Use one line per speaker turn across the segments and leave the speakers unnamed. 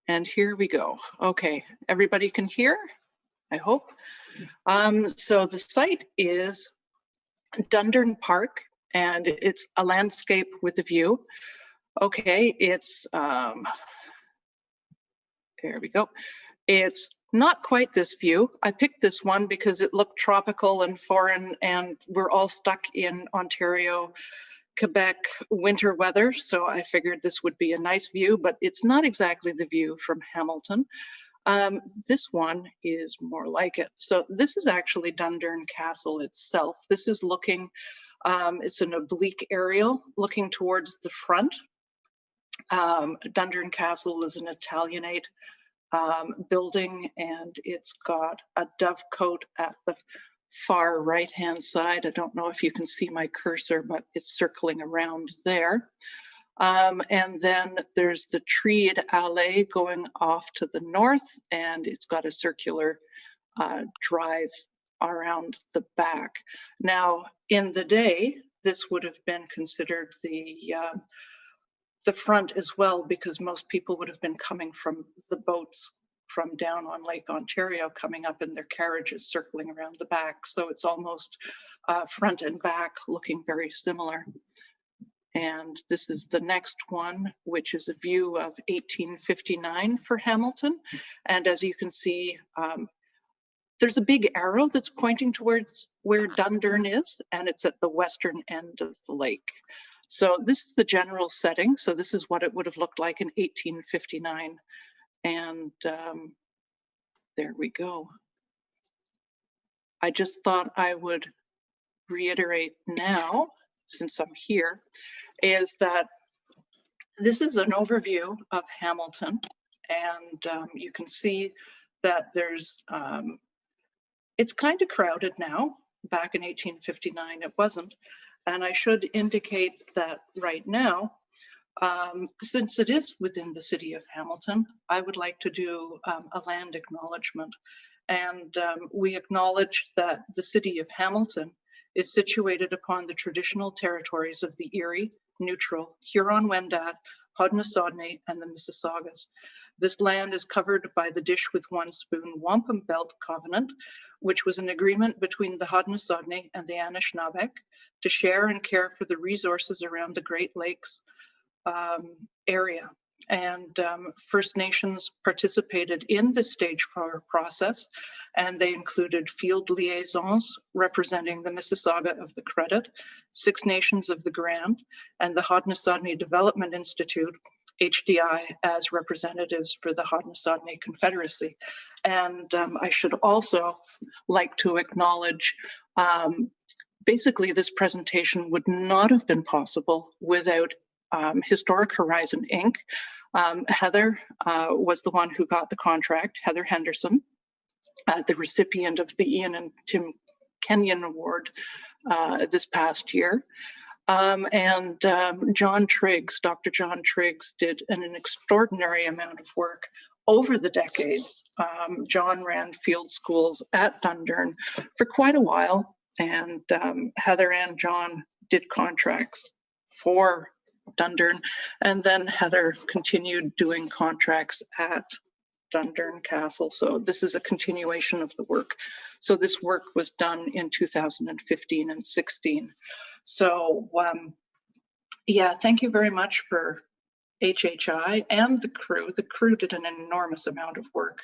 And here we go. Okay, everybody can hear, I hope. So the site is Dundurn Park, and it's a landscape with a view. Okay, it's, there we go. It's not quite this view. I picked this one because it looked tropical and foreign, and we're all stuck in Ontario, Quebec winter weather. So I figured this would be a nice view, but it's not exactly the view from Hamilton. This one is more like it. So this is actually Dundurn Castle itself. This is looking, it's an oblique aerial looking towards the front. Dundurn Castle is an Italianate building, and it's got a dovecote at the far right-hand side. I don't know if you can see my cursor, but it's circling around there. And then there's the treed alley going off to the north, and it's got a circular drive around the back. Now, in the day, this would have been considered the front as well, because most people would have been coming from the boats from down on Lake Ontario, coming up in their carriages, circling around the back. So it's almost front and back looking very similar. And this is the next one, which is a view of 1859 for Hamilton. And as you can see, there's a big arrow that's pointing towards where Dundurn is, and it's at the western end of the lake. So this is the general setting. So this is what it would have looked like in 1859. And there we go. I just thought I would reiterate now, since I'm here, is that this is an overview of Hamilton. And you can see that there's, it's kind of crowded now. Back in 1859, it wasn't. And I should indicate that right now, since it is within the city of Hamilton, I would like to do a land acknowledgement. And we acknowledge that the city of Hamilton is situated upon the traditional territories of the Erie, Neutral, Huron-Wendat, Haudenosaunee, and the Mississaugas. This land is covered by the Dish with One Spoon Wampum Belt Covenant, which was an agreement between the Haudenosaunee and the Anishinaabeg to share and care for the resources around the Great Lakes area. And First Nations participated in this stage process, and they included field liaisons representing the Mississauga of the Credit, Six Nations of the Grand, and the Haudenosaunee Development Institute, HDI, as representatives for the Haudenosaunee Confederacy. And I should also like to acknowledge, basically this presentation would not have been possible without Historic Horizon Inc. Heather was the one who got the contract, Heather Henderson, the recipient of the Ian and Tim Kenyon Award this past year. John Triggs, Dr. John Triggs, did an extraordinary amount of work over the decades. John ran field schools at Dundurn for quite a while, and Heather and John did contracts for Dundurn, and then Heather continued doing contracts at Dundurn Castle. So this is a continuation of the work. So this work was done in 2015 and 16. So yeah, thank you very much for HHI and the crew. The crew did an enormous amount of work,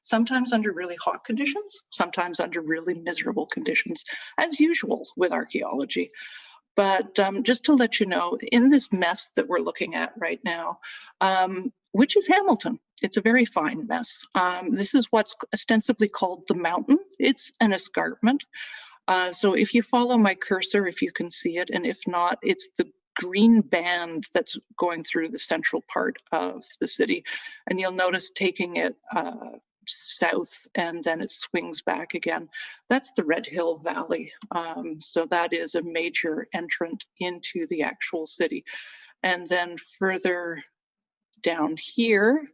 sometimes under really hot conditions, sometimes under really miserable conditions, as usual with archaeology. But just to let you know, in this mess that we're looking at right now, which is Hamilton, it's a very fine mess. This is what's ostensibly called the mountain. It's an escarpment. So if you follow my cursor, if you can see it, and if not, it's the green band that's going through the central part of the city. And you'll notice taking it south, and then it swings back again. That's the Red Hill Valley. So that is a major entrant into the actual city. And then further down here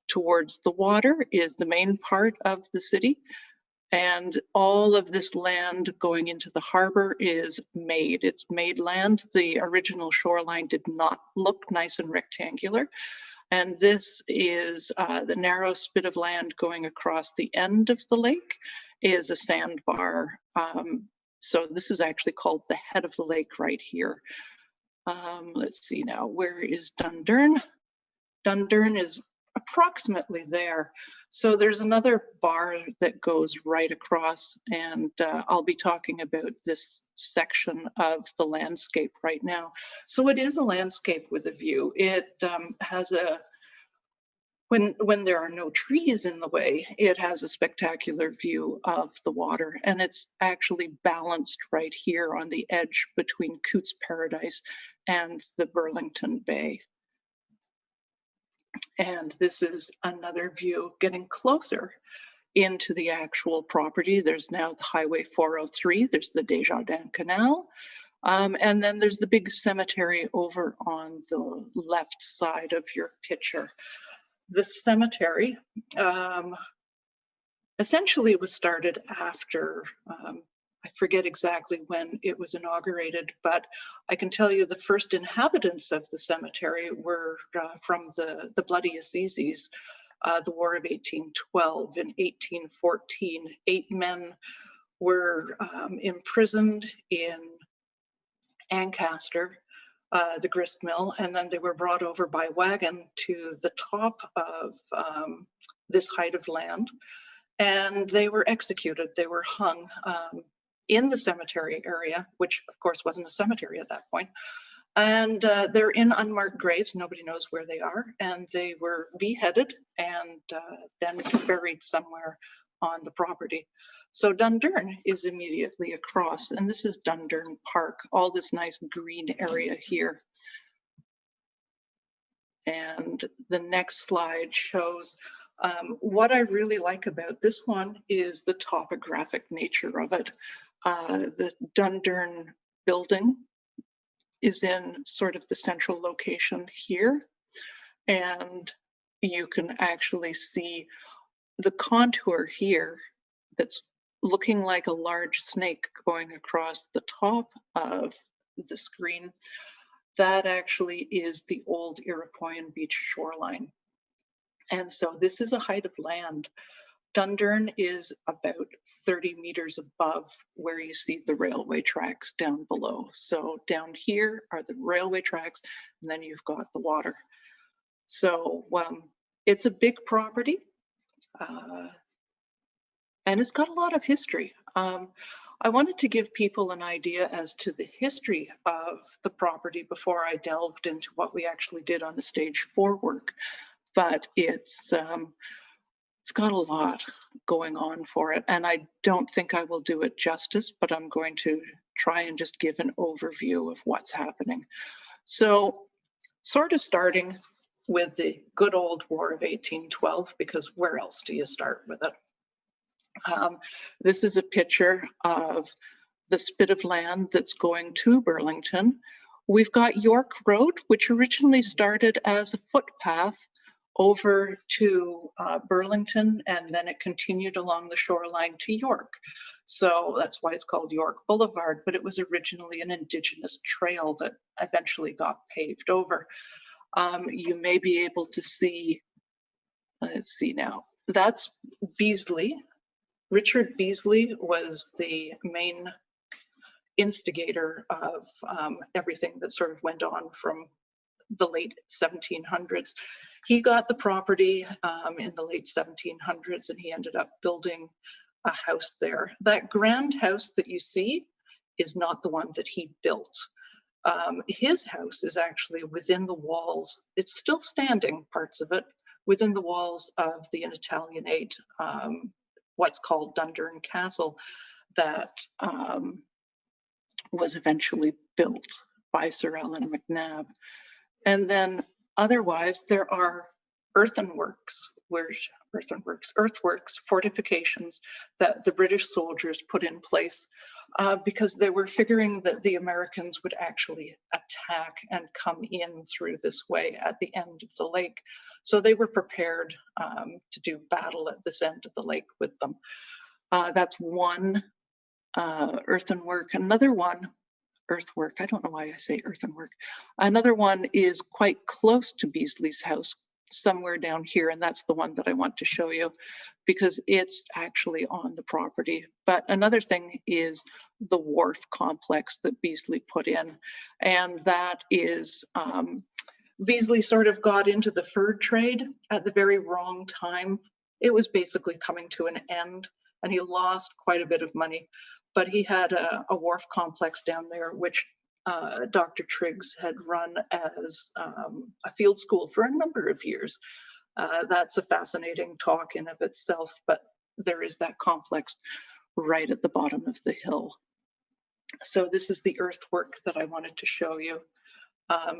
towards the water is the main part of the city. And all of this land going into the harbor is made. It's made land. The original shoreline did not look nice and rectangular. And this is the narrow spit of land going across the end of the lake is a sandbar. So this is actually called the head of the lake right here. Let's see now, where is Dundurn? Dundurn is approximately there. So there's another bar that goes right across, and I'll be talking about this section of the landscape right now. So it is a landscape with a view. It has a, when there are no trees in the way, it has a spectacular view of the water, and it's actually balanced right here on the edge between Cootes Paradise and the Burlington Bay. And this is another view getting closer into the actual property. There's now the Highway 403, there's the Desjardins Canal, and then there's the big cemetery over on the left side of your picture. The cemetery essentially was started after, I forget exactly when it was inaugurated, but I can tell you the first inhabitants of the cemetery were from the Bloody Assizes, the War of 1812. In 1814, 8 men were imprisoned in Ancaster, the grist mill, and then they were brought over by wagon to the top of this height of land, and they were executed. They were hung in the cemetery area, which of course wasn't a cemetery at that point. And they're in unmarked graves. Nobody knows where they are. And they were beheaded and then buried somewhere on the property. So Dundurn is immediately across, and this is Dundurn Park, all this nice green area here. And the next slide shows what I really like about this one is the topographic nature of it. The Dundurn building is in sort of the central location here, and you can actually see the contour here that's looking like a large snake going across the top of the screen. That actually is the old Iroquoian beach shoreline. And so this is a height of land. Dundurn is about 30 meters above where you see the railway tracks down below. So down here are the railway tracks, and then you've got the water. So it's a big property, and it's got a lot of history. I wanted to give people an idea as to the history of the property before I delved into what we actually did on the stage 4 work. But it's got a lot going on for it, and I don't think I will do it justice, but I'm going to try and just give an overview of what's happening. So sort of starting with the good old War of 1812, because where else do you start with it? This is a picture of the spit of land that's going to Burlington. We've got York Road, which originally started as a footpath over to Burlington, and then it continued along the shoreline to York. So that's why it's called York Boulevard, but it was originally an Indigenous trail that eventually got paved over. You may be able to see, let's see now, that's Beasley. Richard Beasley was the main instigator of everything that sort of went on from the late 1700s. He got the property in the late 1700s, and he ended up building a house there. That grand house that you see is not the one that he built. His house is actually within the walls. It's still standing, parts of it, within the walls of the Italianate, what's called Dundurn Castle, that was eventually built by Sir Allan MacNab. And then otherwise, there are earthworks, fortifications that the British soldiers put in place because they were figuring that the Americans would actually attack and come in through this way at the end of the lake. So they were prepared to do battle at this end of the lake with them. That's one earthwork. Another one, I don't know why I say earthwork. Another one is quite close to Beasley's house. somewhere down here, and that's the one that I want to show you because it's actually on the property. But another thing is the wharf complex that Beasley put in, and that is Beasley sort of got into the fur trade at the very wrong time. It was basically coming to an end, and he lost quite a bit of money. But he had a wharf complex down there, which Dr. Triggs had run as a field school for a number of years. That's a fascinating talk in of itself, but there is that complex right at the bottom of the hill. So this is the earthwork that I wanted to show you.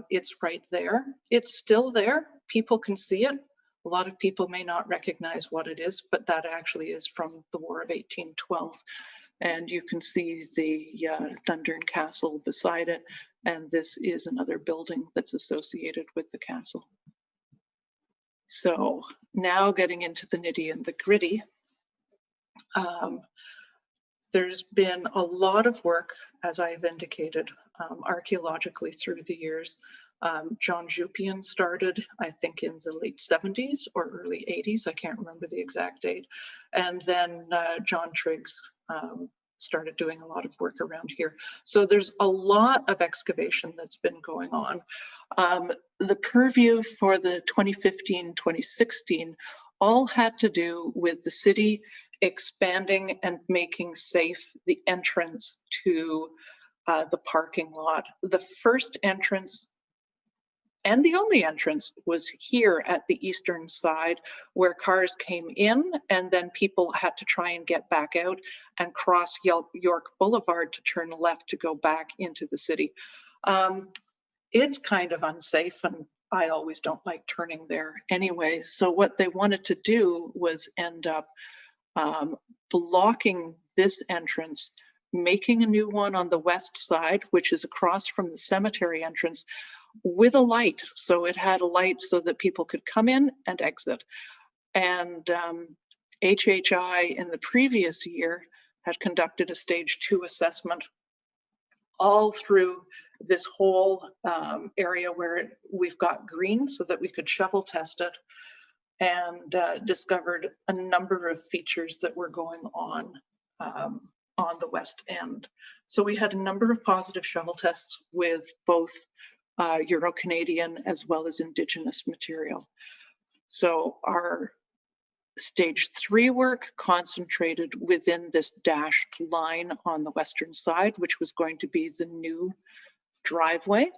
It's right there. It's still there. People can see it. A lot of people may not recognize what it is, but that actually is from the War of 1812. And you can see the Dundurn Castle beside it. And this is another building that's associated with the castle. So now getting into the nitty and the gritty. There's been a lot of work, as I've indicated, archaeologically through the years. John Jupian started, I think, in the late 70s or early 80s. I can't remember the exact date. And then John Triggs started doing a lot of work around here. So there's a lot of excavation that's been going on. The purview for the 2015-2016 all had to do with the city expanding and making safe the entrance to the parking lot. The first entrance and the only entrance was here at the eastern side, where cars came in and then people had to try and get back out and cross York Boulevard to turn left to go back into the city. It's kind of unsafe, and I always don't like turning there anyway. So what they wanted to do was end up blocking this entrance, making a new one on the west side, which is across from the cemetery entrance, with a light. So it had a light so that people could come in and exit. And HHI in the previous year had conducted a stage 2 assessment all through this whole area where we've got green so that we could shovel test it, and discovered a number of features that were going on the west end. So we had a number of positive shovel tests with both Euro-Canadian as well as Indigenous material. So our stage 3 work concentrated within this dashed line on the western side, which was going to be the new driveway.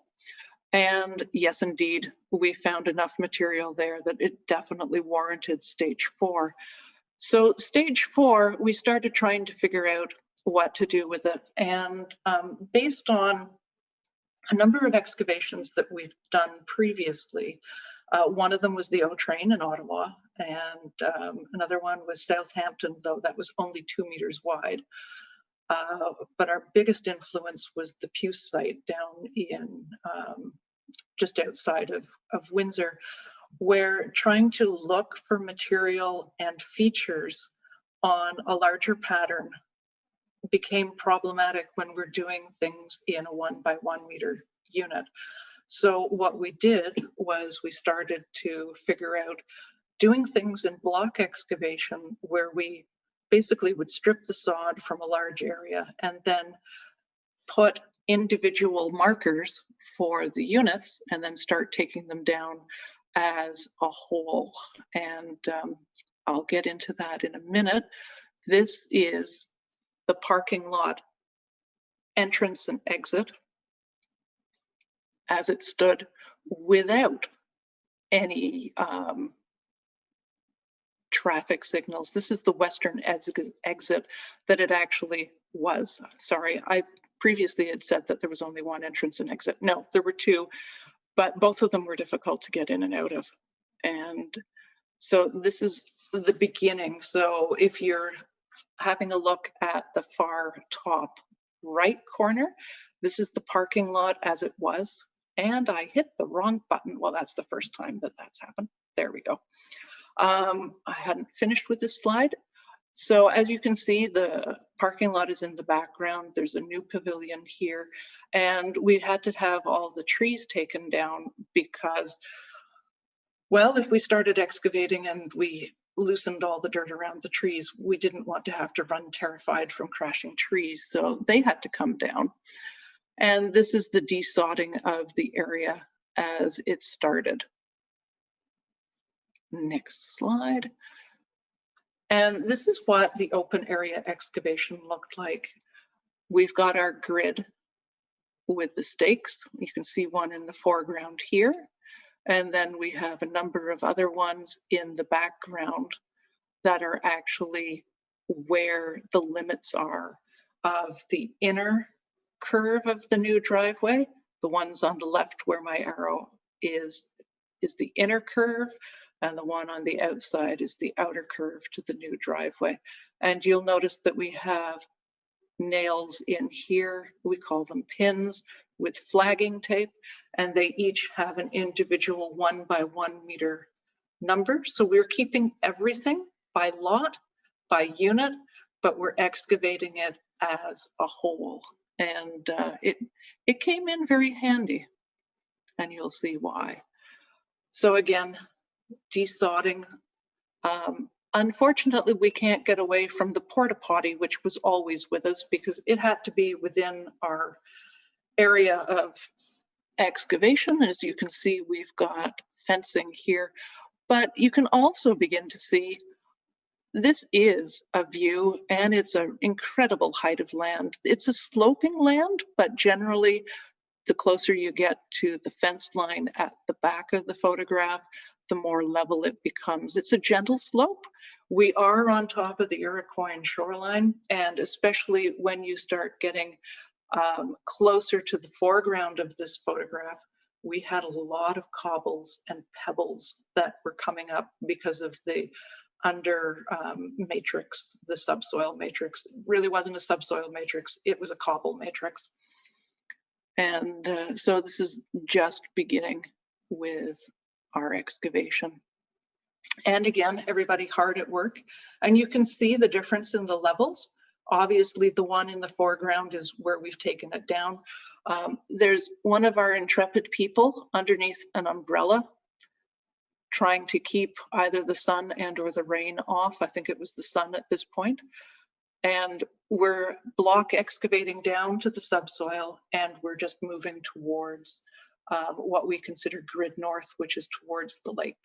And yes, indeed, we found enough material there that it definitely warranted stage 4. So stage 4, we started trying to figure out what to do with it. And based on a number of excavations that we've done previously, one of them was the O train in Ottawa, and another one was Southampton, though that was only 2 meters wide. But our biggest influence was the Puce site down in just outside of Windsor, where trying to look for material and features on a larger pattern became problematic when we're doing things in a 1 by 1 meter unit. So what we did was we started to figure out doing things in block excavation, where we basically would strip the sod from a large area and then put individual markers for the units and then start taking them down as a whole. And I'll get into that in a minute. This is the parking lot entrance and exit as it stood without any traffic signals. This is the western exit that it actually was. Sorry, I previously had said that there was only 1 entrance and exit. No, there were 2, but both of them were difficult to get in and out of. And so this is the beginning. So if you're having a look at the far top right corner, this is the parking lot as it was. And I hit the wrong button. Well, that's the first time that that's happened. There we go. I hadn't finished with this slide. So as you can see, the parking lot is in the background. There's a new pavilion here, and we had to have all the trees taken down because Well, if we started excavating and we loosened all the dirt around the trees, we didn't want to have to run terrified from crashing trees, so they had to come down. And this is the desodding of the area as it started. Next slide. And this is what the open area excavation looked like. We've got our grid with the stakes. You can see one in the foreground here. And then we have a number of other ones in the background that are actually where the limits are of the inner curve of the new driveway. The ones on the left where my arrow is the inner curve, and the one on the outside is the outer curve to the new driveway. And you'll notice that we have nails in here, we call them pins, with flagging tape, and they each have an individual 1 by 1 meter number. So we're keeping everything by lot, by unit, but we're excavating it as a whole. And it came in very handy, and you'll see why. So again, desodding. Unfortunately, we can't get away from the porta potty, which was always with us because it had to be within our area of excavation. As you can see, we've got fencing here, but you can also begin to see this is a view, and it's an incredible height of land. It's a sloping land, but generally the closer you get to the fence line at the back of the photograph, the more level it becomes. It's a gentle slope. We are on top of the Iroquoian shoreline, and especially when you start getting closer to the foreground of this photograph, we had a lot of cobbles and pebbles that were coming up because of the under matrix, the subsoil matrix. It really wasn't a subsoil matrix, it was a cobble matrix. And so this is just beginning with our excavation. And again, everybody hard at work. And you can see the difference in the levels. Obviously, the one in the foreground is where we've taken it down. There's one of our intrepid people underneath an umbrella trying to keep either the sun and or the rain off. I think it was the sun at this point. And we're block excavating down to the subsoil, and we're just moving towards what we consider grid north, which is towards the lake.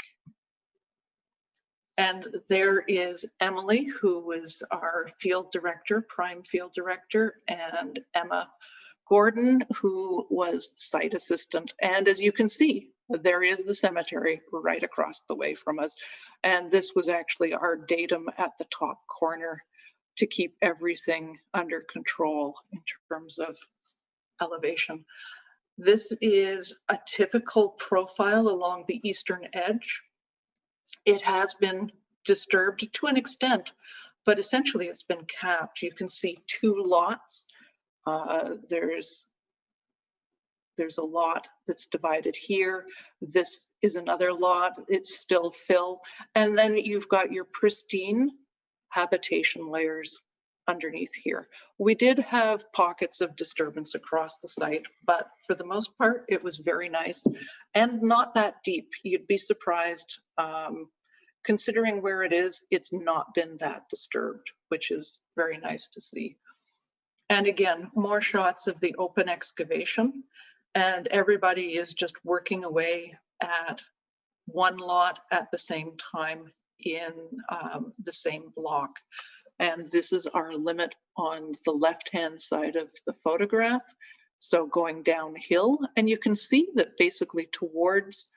And there is Emily, who was our field director, prime field director, and Emma Gordon, who was site assistant. And as you can see, there is the cemetery right across the way from us. And this was actually our datum at the top corner to keep everything under control in terms of elevation. This is a typical profile along the eastern edge. It has been disturbed to an extent, but essentially it's been capped. You can see 2 lots. There's a lot that's divided here. This is another lot. It's still fill. And then you've got your pristine habitation layers underneath here. We did have pockets of disturbance across the site, but for the most part, it was very nice and not that deep. You'd be surprised. Considering where it is, it's not been that disturbed, which is very nice to see. And again, more shots of the open excavation, and everybody is just working away at one lot at the same time in the same block. And this is our limit on the left-hand side of the photograph. So going downhill, and you can see that basically towards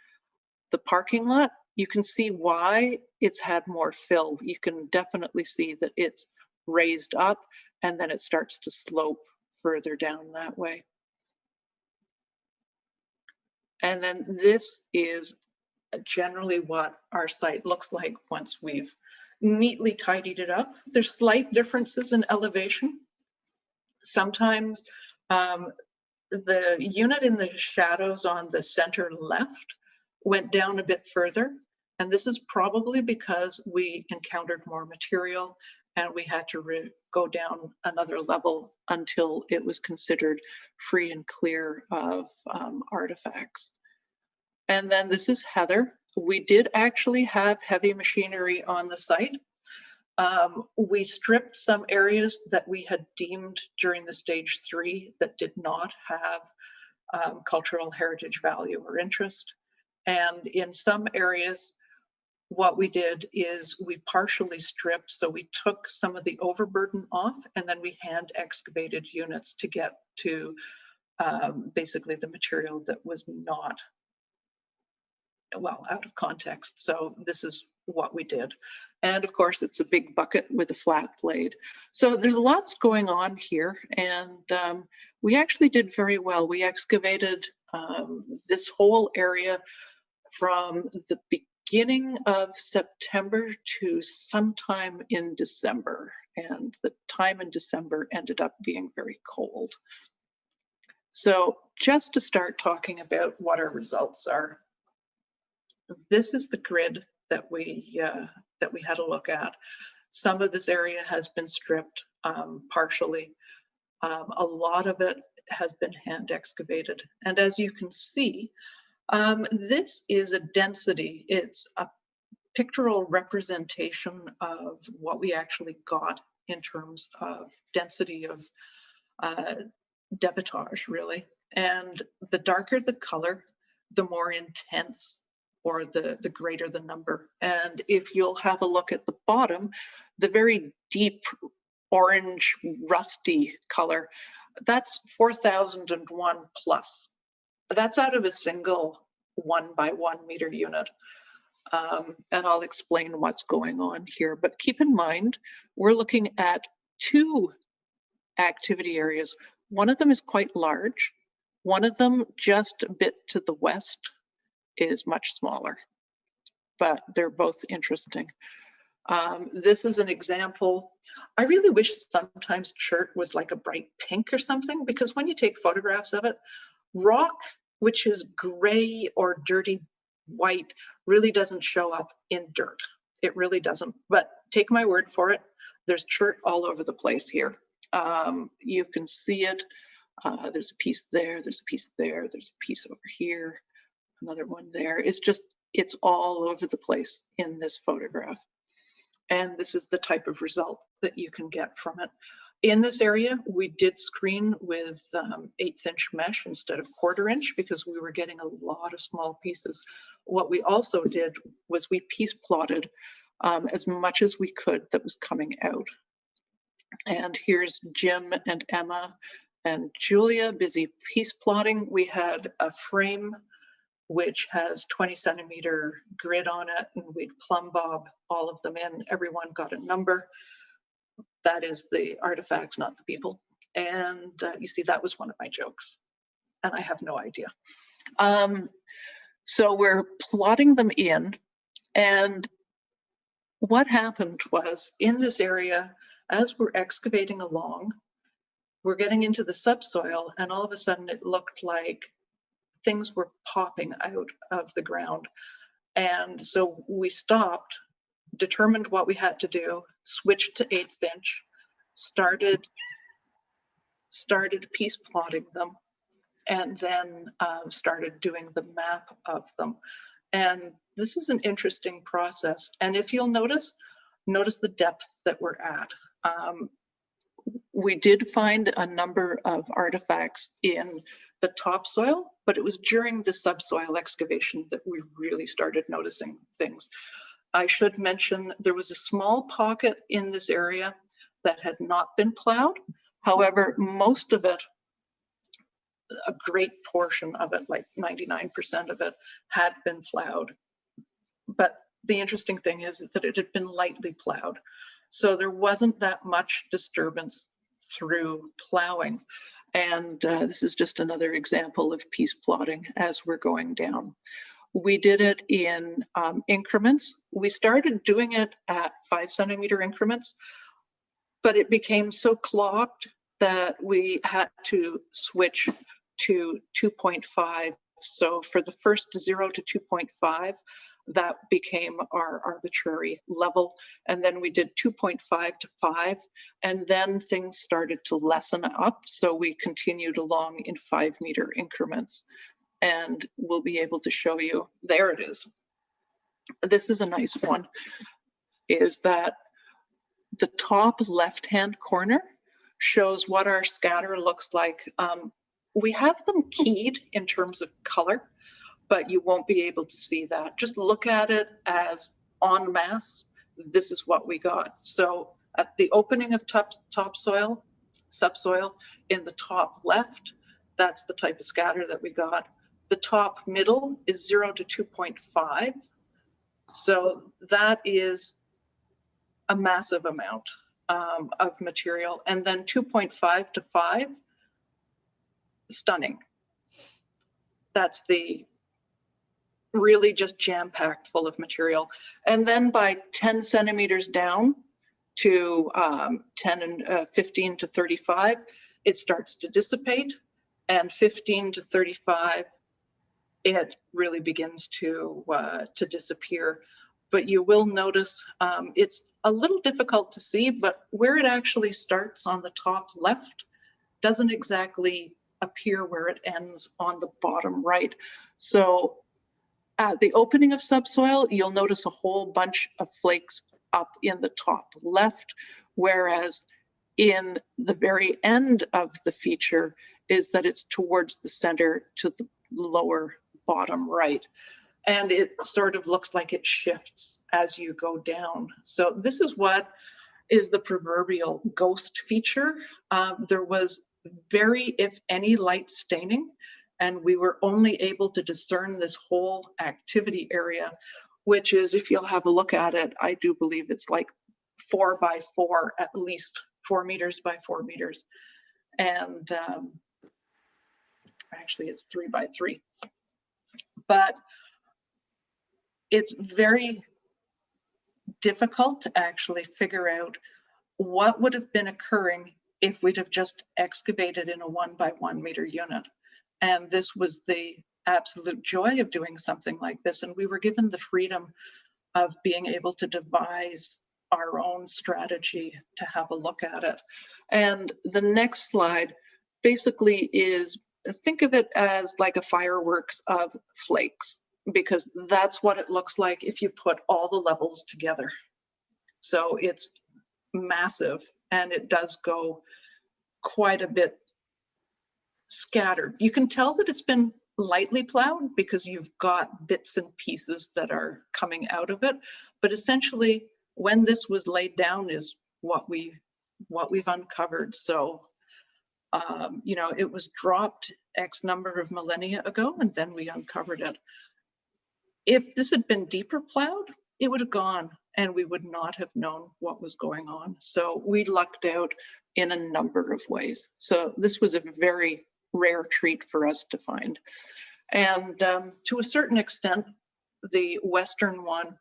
the parking lot, you can see why it's had more fill. You can definitely see that it's raised up and then it starts to slope further down that way. And then this is generally what our site looks like once we've neatly tidied it up. There's slight differences in elevation. Sometimes the unit in the shadows on the center left went down a bit further. And this is probably because we encountered more material and we had to go down another level until it was considered free and clear of artifacts. And then this is Heather. We did actually have heavy machinery on the site. We stripped some areas that we had deemed during the stage 3 that did not have cultural heritage value or interest. And in some areas, what we did is we partially stripped. So we took some of the overburden off, and then we hand excavated units to get to basically the material that was not, well, out of context. So this is what we did. And of course, it's a big bucket with a flat blade. So there's lots going on here, and we actually did very well. We excavated this whole area from the beginning of September to sometime in December. And the time in December ended up being very cold. So just to start talking about what our results are, this is the grid that we had a look at. Some of this area has been stripped partially. A lot of it has been hand excavated. And as you can see, this is a density. It's a pictorial representation of what we actually got in terms of density of debitage, really. And the darker the color, the more intense, or the greater the number. And if you'll have a look at the bottom, the very deep orange rusty color, that's 4001 plus. That's out of a single 1 by 1 meter unit. And I'll explain what's going on here. But keep in mind, we're looking at 2 activity areas. One of them is quite large. One of them, just a bit to the west, is much smaller, but they're both interesting. This is an example. I really wish sometimes chert was like a bright pink or something, because when you take photographs of it, rock, which is gray or dirty white, really doesn't show up in dirt. It really doesn't, but take my word for it. There's chert all over the place here. You can see it. There's a piece there, there's a piece there, there's a piece over here, another one there. It's all over the place in this photograph. And this is the type of result that you can get from it. In this area, we did screen with 1/8 inch mesh instead of 1/4 inch because we were getting a lot of small pieces. What we also did was we piece plotted as much as we could that was coming out. And here's Jim and Emma and Julia busy piece plotting. We had a frame which has 20 centimeter grid on it, and we'd plumb bob all of them in. Everyone got a number. That is the artifacts, not the people. And you see, that was one of my jokes, and I have no idea. So we're plotting them in, and what happened was in this area, as we're excavating along, we're getting into the subsoil, and all of a sudden it looked like things were popping out of the ground. And so we stopped, determined what we had to do, switched to 1/8 inch, started piece plotting them, and then started doing the map of them. And this is an interesting process. And if you'll notice the depth that we're at. We did find a number of artifacts in the topsoil, but it was during the subsoil excavation that we really started noticing things. I should mention there was a small pocket in this area that had not been plowed. However, most of it, a great portion of it, like 99% of it, had been plowed. But the interesting thing is that it had been lightly plowed. So there wasn't that much disturbance through plowing. And this is just another example of piece plotting as we're going down. We did it in increments. We started doing it at 5 centimeter increments, but it became so clogged that we had to switch to 2.5. So for the first 0 to 2.5, that became our arbitrary level. And then we did 2.5 to 5, and then things started to lessen up. So we continued along in 5 meter increments. And we'll be able to show you, there it is. This is a nice one, is that the top left-hand corner shows what our scatter looks like. We have them keyed in terms of color, but you won't be able to see that. Just look at it as en masse. This is what we got. So at the opening of topsoil, subsoil in the top left, that's the type of scatter that we got. The top middle is 0 to 2.5. So that is a massive amount of material. And then 2.5 to 5, stunning. That's the really just jam-packed full of material. And then by 10 centimeters down to 15 to 35, it starts to dissipate, and 15 to 35, it really begins to disappear. But you will notice it's a little difficult to see, but where it actually starts on the top left doesn't exactly appear where it ends on the bottom right. So at the opening of subsoil, you'll notice a whole bunch of flakes up in the top left, whereas in the very end of the feature is that it's towards the center to the lower bottom right. And it sort of looks like it shifts as you go down. So this is what is the proverbial ghost feature. There was very, if any, light staining, and we were only able to discern this whole activity area, which is, if you'll have a look at it, I do believe it's like 4 by 4, at least 4 meters by 4 meters. And actually it's 3 by 3. But it's very difficult to actually figure out what would have been occurring if we'd have just excavated in a 1 by 1 meter unit. And this was the absolute joy of doing something like this. And we were given the freedom of being able to devise our own strategy to have a look at it. And the next slide basically is, think of it as like a fireworks of flakes, because that's what it looks like if you put all the levels together. So it's massive, and it does go quite a bit scattered. You can tell that it's been lightly plowed because you've got bits and pieces that are coming out of it. But essentially, when this was laid down is what we've uncovered. So, you know, it was dropped X number of millennia ago, and then we uncovered it. If this had been deeper plowed, it would have gone, and we would not have known what was going on. So we lucked out in a number of ways. So this was a very rare treat for us to find. And to a certain extent, the western one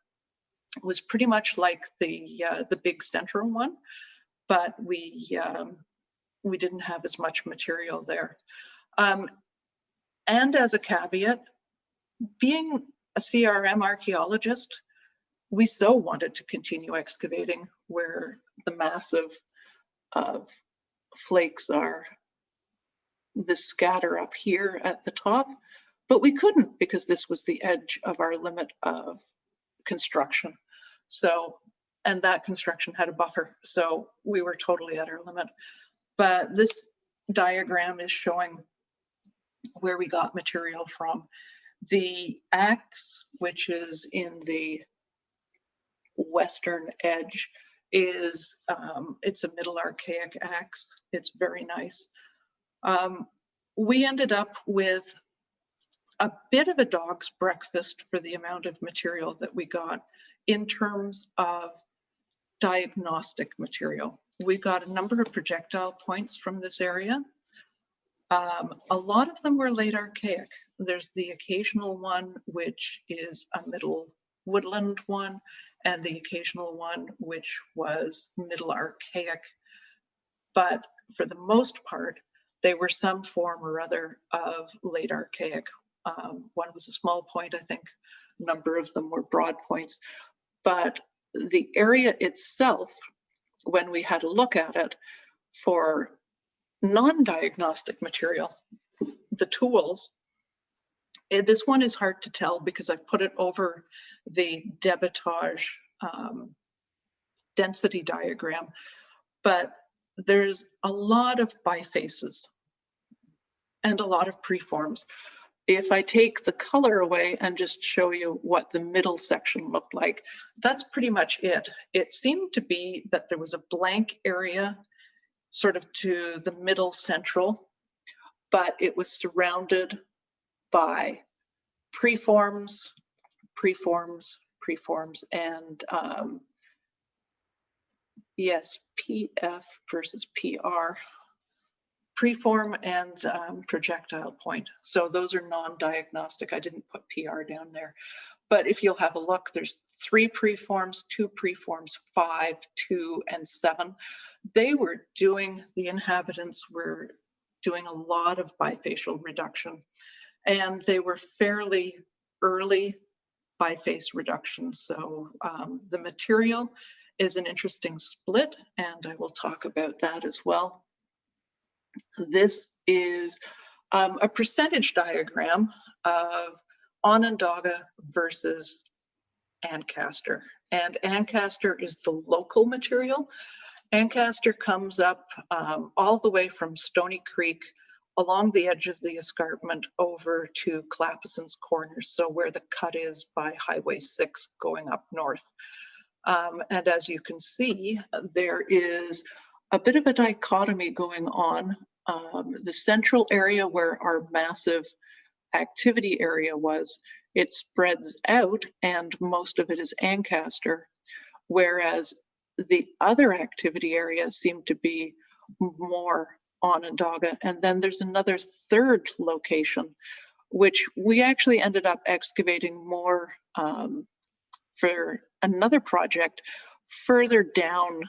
was pretty much like the big central one, but we didn't have as much material there. And as a caveat, being a CRM archaeologist, we so wanted to continue excavating where the massive flakes are, the scatter up here at the top, but we couldn't because this was the edge of our limit of construction. So, and that construction had a buffer, so we were totally at our limit. But this diagram is showing where we got material from. The axe, which is in the western edge, is it's a middle archaic axe. It's very nice. We ended up with a bit of a dog's breakfast for the amount of material that we got in terms of diagnostic material. We got a number of projectile points from this area. A lot of them were late archaic. There's the occasional one, which is a middle woodland one, and the occasional one, which was middle archaic. But for the most part, they were some form or other of late archaic. One was a small point, I think. A number of them were broad points. But the area itself, when we had a look at it for non-diagnostic material, the tools, This one is hard to tell because I've put it over the debitage density diagram, but there's a lot of bifaces and a lot of preforms. If I take the color away and just show you what the middle section looked like, that's pretty much it. It seemed to be that there was a blank area sort of to the middle central, but it was surrounded by preforms, and yes, PF versus PR. Preform and projectile point. So those are non-diagnostic. I didn't put PR down there. But if you'll have a look, there's 3 preforms, 2 preforms, 5, 2, and 7. They were doing, the inhabitants were doing a lot of bifacial reduction. And they were fairly early biface reduction. So the material is an interesting split, and I will talk about that as well. This is a percentage diagram of Onondaga versus Ancaster. And Ancaster is the local material. Ancaster comes up all the way from Stony Creek along the edge of the escarpment over to Clapperson's Corners, so where the cut is by Highway 6 going up north. And as you can see, there is a bit of a dichotomy going on. The central area where our massive activity area was, it spreads out and most of it is Ancaster, whereas the other activity areas seem to be more Onondaga. And then there's another third location, which we actually ended up excavating more for another project further down,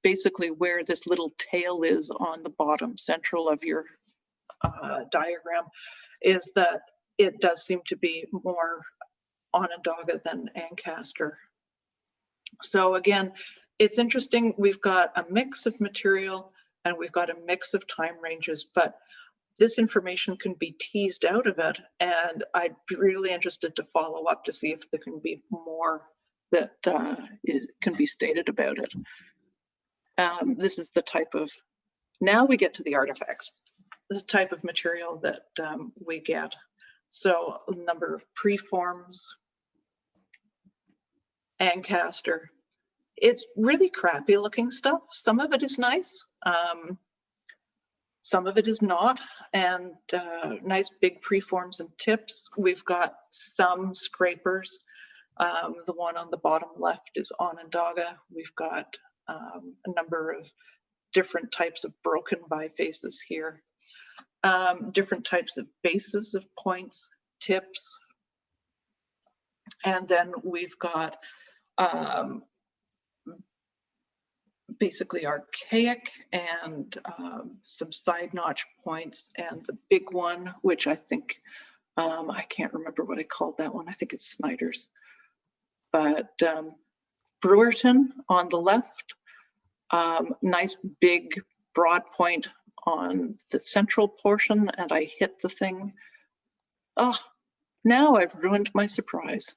basically where this little tail is on the bottom central of your diagram, is that it does seem to be more Onondaga than Ancaster. So again, it's interesting. We've got a mix of material and we've got a mix of time ranges, but this information can be teased out of it. And I'd be really interested to follow up to see if there can be more that can be stated about it. This is the type of, now we get to the artifacts, the type of material that we get. So a number of preforms, Ancaster. It's really crappy looking stuff. Some of it is nice. Some of it is not, and nice big preforms and tips. We've got some scrapers. The one on the bottom left is Onondaga. We've got a number of different types of broken bifaces here. Different types of bases of points, tips. And then we've got basically archaic and some side notch points, and the big one, which I think, I can't remember what I called that one. I think it's Snyder's. But Brewerton on the left, nice big broad point on the central portion, and I hit the thing. Oh, now I've ruined my surprise.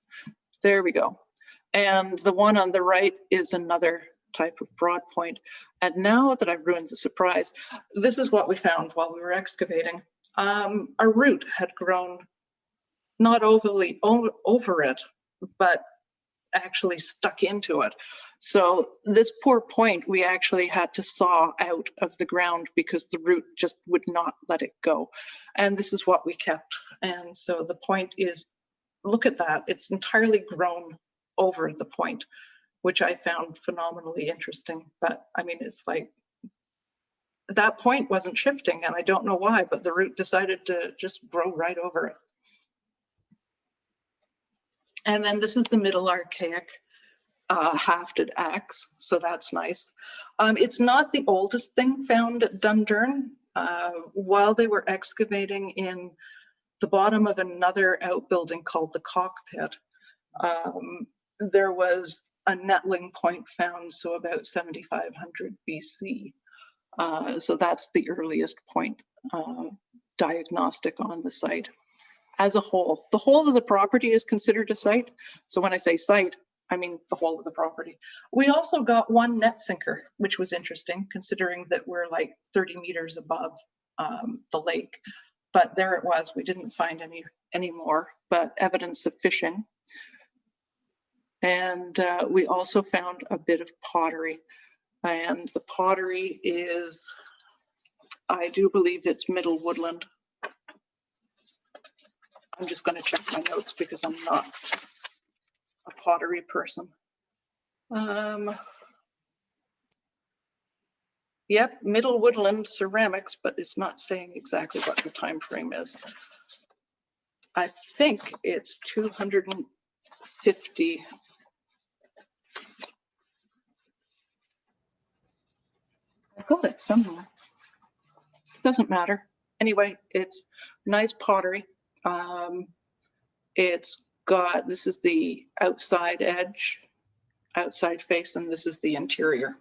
There we go. And the one on the right is another type of broad point. And now that I've ruined the surprise, this is what we found while we were excavating. Our root had grown not overly over it, but actually stuck into it. So this poor point, we actually had to saw out of the ground because the root just would not let it go. And this is what we kept. And so the point is, look at that, it's entirely grown over the point, which I found phenomenally interesting. But I mean, it's like, that point wasn't shifting, and I don't know why, but the root decided to just grow right over it. And then this is the middle archaic hafted axe, so that's nice. It's not the oldest thing found at Dundurn. While they were excavating in the bottom of another outbuilding called the Cockpit, there was a nettling point found, so about 7500 BC. So that's the earliest point diagnostic on the site. as a whole. The whole of the property is considered a site. So when I say site, I mean the whole of the property. We also got one net sinker, which was interesting considering that we're like 30 meters above the lake. But there it was. We didn't find any more, but evidence of fishing. And we also found a bit of pottery. And the pottery is, I do believe it's Middle Woodland. I'm just going to check my notes because I'm not a pottery person. Yep, Middle Woodland ceramics, but it's not saying exactly what the time frame is. I think it's 250. I've got it somewhere. Doesn't matter. Anyway, it's nice pottery. It's got, this is the outside edge, outside face, and this is the interior.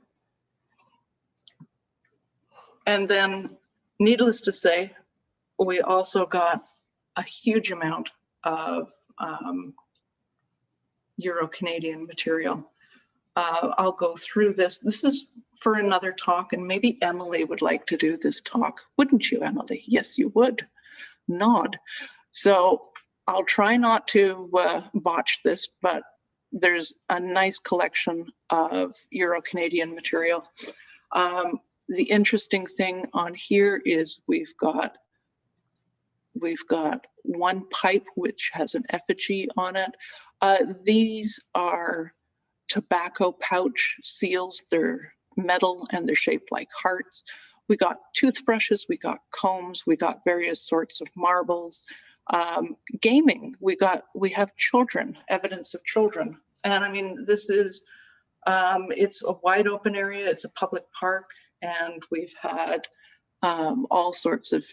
And then, needless to say, we also got a huge amount of Euro-Canadian material. I'll go through this. This is for another talk, and maybe Emily would like to do this talk. Wouldn't you, Emily? Yes, you would. Nod. So I'll try not to botch this, but there's a nice collection of Euro-Canadian material. The interesting thing on here is we've got one pipe which has an effigy on it. These are tobacco pouch seals. They're metal and they're shaped like hearts. We got toothbrushes, we got combs, we got various sorts of marbles. Gaming, we have children, evidence of children. And I mean, this is, it's a wide open area, it's a public park, and we've had all sorts of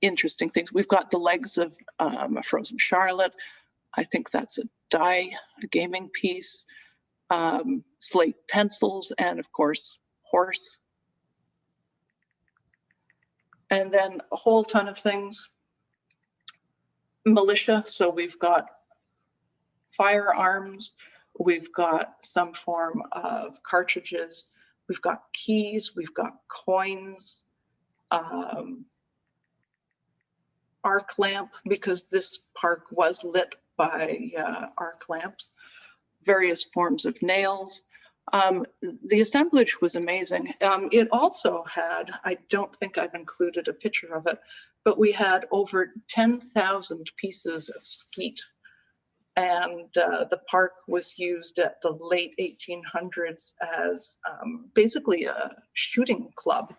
interesting things. We've got the legs of a frozen Charlotte. I think that's a gaming piece, slate pencils, and of course, horse. And then a whole ton of things. Militia, so we've got firearms, we've got some form of cartridges, we've got keys, we've got coins, arc lamp, because this park was lit by arc lamps, various forms of nails. The assemblage was amazing. It also had, I don't think I've included a picture of it, but we had over 10,000 pieces of skeet. And the park was used at the late 1800s as basically a shooting club.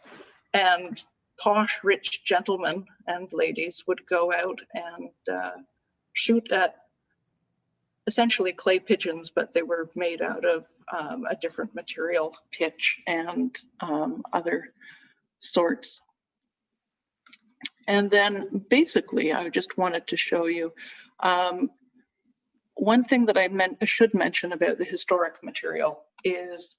And posh, rich gentlemen and ladies would go out and shoot at essentially clay pigeons, but they were made out of a different material, pitch and other sorts. And then basically, I just wanted to show you one thing that I should mention about the historic material is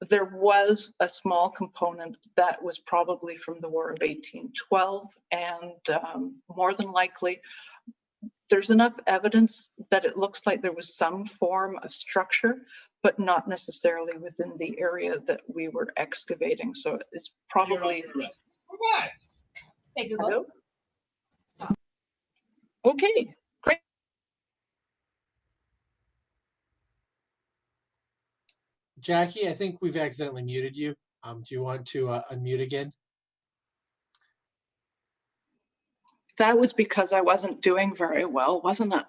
there was a small component that was probably from the War of 1812, and more than likely, there's enough evidence that it looks like there was some form of structure, but not necessarily within the area that we were excavating. So it's probably.
Hey, Google.
Hello? Okay, great.
Jackie, I think we've accidentally muted you. Do you want to unmute again?
That was because I wasn't doing very well, wasn't it?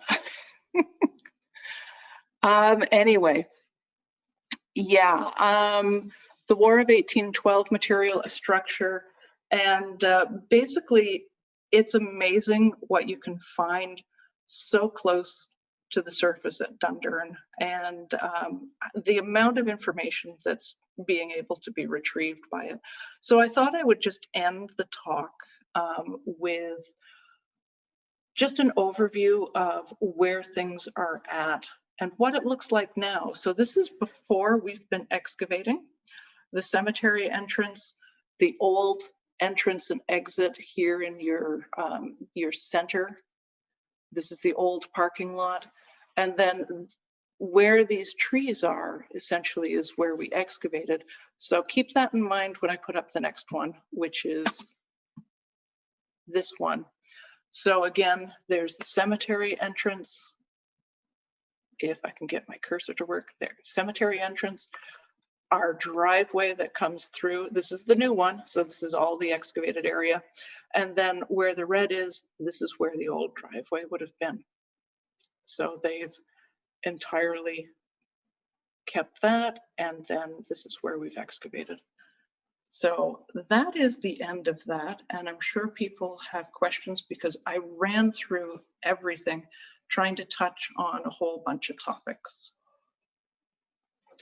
Anyway, yeah, the War of 1812 material, a structure, and basically it's amazing what you can find so close to the surface at Dundurn, and the amount of information that's being able to be retrieved by it. So I thought I would just end the talk with just an overview of where things are at and what it looks like now. So this is before we've been excavating. The cemetery entrance, the old entrance and exit here in your center This is the old parking lot. And then where these trees are essentially is where we excavated. So keep that in mind when I put up the next one, which is this one. So again, there's the cemetery entrance. If I can get my cursor to work there, cemetery entrance, our driveway that comes through, this is the new one. So this is all the excavated area. And then where the red is, this is where the old driveway would have been. So they've entirely kept that. And then this is where we've excavated. So that is the end of that. And I'm sure people have questions because I ran through everything, trying to touch on a whole bunch of topics.